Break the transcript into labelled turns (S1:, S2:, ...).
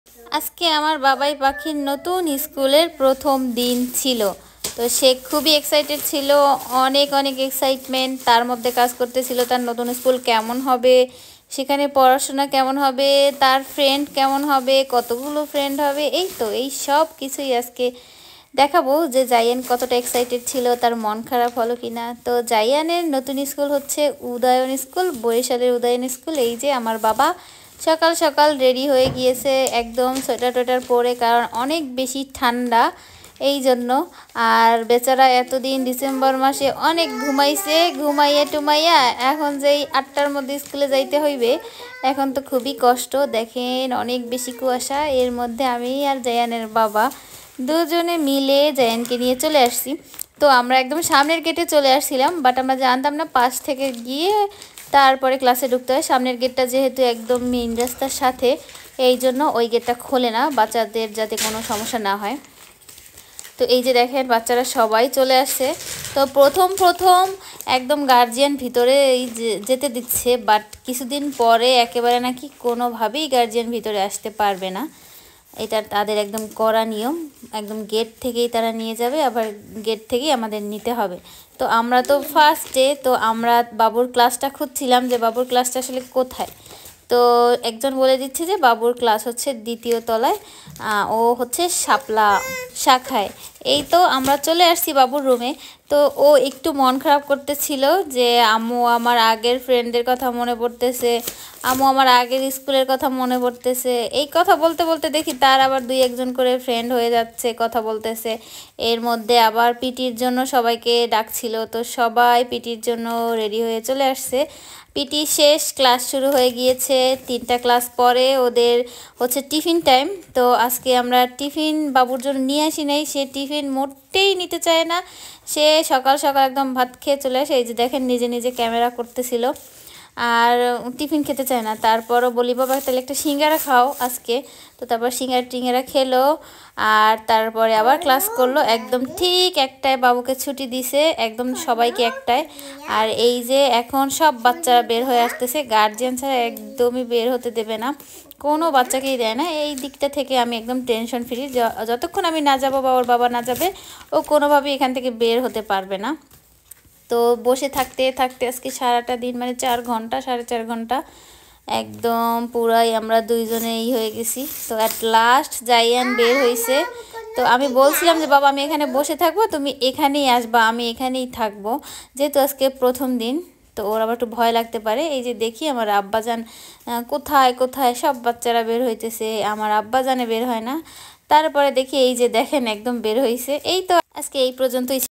S1: আজকে আমার বাবাই পাখির নতুন স্কুলের প্রথম দিন ছিল। তো সে খুবই এক্সাইটেড ছিল, অনেক অনেক এক্সাইটমেন্ট তার মধ্যে কাজ করতেছিল। তার নতুন স্কুল কেমন হবে, সেখানে পড়াশোনা কেমন হবে, তার ফ্রেন্ড কেমন হবে, কতগুলো ফ্রেন্ড হবে, এই সব কিছুই আজকে দেখাবো যে জায়ান কতটা এক্সাইটেড ছিল, তার মন খারাপ হলো কিনা। তো জায়ানের নতুন স্কুল হচ্ছে উদয়ন স্কুল, বরিশালের উদয়ন স্কুল। এই যে আমার বাবা সকাল সকাল রেডি হয়ে গিয়েছে, একদম সোয়েটার টোয়েটার পরে, কারণ অনেক বেশি ঠান্ডা এই জন্য। আর বেচারা এতদিন ডিসেম্বর মাসে অনেক ঘুমাইছে, ঘুমাইয়া টুমাইয়া এখন যেই 8টার মধ্যে স্কুলে যাইতে হইবে, এখন তো খুবই কষ্ট। দেখেন অনেক বেশি কুয়াশা, এর মধ্যে আমি আর জায়ানের বাবা দুজনে মিলে জায়ানকে নিয়ে চলে আসছি। তো আমরা একদম সামনের গেটে চলে আসছিলাম, বাট আমরা জানতাম না পাশ থেকে গিয়ে তারপরে ক্লাসে ঢুকতে হয়। সামনের গেটটা যেহেতু একদম মেইন রাস্তার সাথে, এই জন্য ওই গেটটা খোলে না, বাচ্চাদের যাতে কোনো সমস্যা না হয়। তো এই যে দেখেন বাচ্চারা সবাই চলে আসছে। তো প্রথম একদম গার্জিয়ান ভিতরে এই যেতে দিচ্ছে, বাট কিছুদিন পরে একেবারে নাকি কোনোভাবেই গার্জিয়ান ভিতরে আসতে পারবে না। এটা তাদের একদম কড়া নিয়ম, একদম গেট থেকেই তারা নিয়ে যাবে, আবার গেট থেকেই আমাদের নিতে হবে। তো আমরা তো ফার্স্টে, তো আমরা বাবুর ক্লাসটা খুঁজছিলাম যে বাবুর ক্লাসটা আসলে কোথায়। তো একজন বলে দিচ্ছে যে বাবুর ক্লাস হচ্ছে 2য় তলায়, ও হচ্ছে শাপলা শাখায়। এই তো আমরা চলে আসছি বাবুর রুমে। তো ও একটু মন খারাপ করতেছিল যে আম্মু আমার আগের ফ্রেন্ডদের কথা মনে পড়তেছে, আম্মু আমার আগের স্কুলের কথা মনে পড়তেছে। এই কথা বলতে বলতে দেখি তার আবার 2-1জন করে ফ্রেন্ড হয়ে যাচ্ছে, কথা বলতেছে। এর মধ্যে আবার পিটির জন্য সবাইকে ডাকছিল, তো সবাই পিটির জন্য রেডি হয়ে চলে আসছে। পিটি শেষ, ক্লাস শুরু হয়ে গিয়েছে। 3টা ক্লাস পরে ওদের হচ্ছে টিফিন টাইম। তো আজকে আমরা টিফিন বাবুর জন্য নিয়ে আসি নাই, সে টিফিন মোটেই নিতে চায় না। সে সকাল সকাল একদম ভাত খেয়ে চলে আসে, এই যে দেখেন নিজে নিজে ক্যামেরা করতেছিল, আর টিফিন খেতে চায় না। তারপরও বলি বাবা তাহলে একটা সিঙ্গারা খাও আজকে। তো তারপর সিঙ্গারা টিঙ্গারা খেলো, আর তারপরে আবার ক্লাস করলো। একদম ঠিক 1টায় বাবুকে ছুটি দিছে, একদম সবাইকে 1টায়। আর এই যে এখন সব বাচ্চারা বের হয়ে আসতেছে, গার্জিয়ান ছাড়া একদমই বের হতে দেবে না, কোনো বাচ্চাকেই দেয় না। এই দিকটা থেকে আমি একদম টেনশন ফ্রি, যতক্ষণ আমি না যাবো বা ওর বাবা না যাবে, ও কোনোভাবেই এখান থেকে বের হতে পারবে না। তো বসে থাকতে থাকতে আজকে সারাটা দিন, মানে 4 ঘন্টা 4.5 ঘন্টা একদম পুরাই আমরা দুইজনেই হয়ে গেছি। তো অ্যাট লাস্ট জায়ান বের হয়েছে। তো আমি বলছিলাম যে বাবা আমি এখানে বসে থাকবো, তুমি এখানেই আসবা, আমি এখানেই থাকবো, যেহেতু আজকে প্রথম দিন। তো ওর আবার একটু ভয় লাগতে পারে। এই যে দেখি আমার আব্বাজান কোথায় কোথায় সব বাচ্চারা বের হইতেছে, আমার আব্বাজানে বের হয় না। তারপরে দেখি এই যে দেখেন একদম বের হয়েছে। এই তো আজকে এই পর্যন্তই।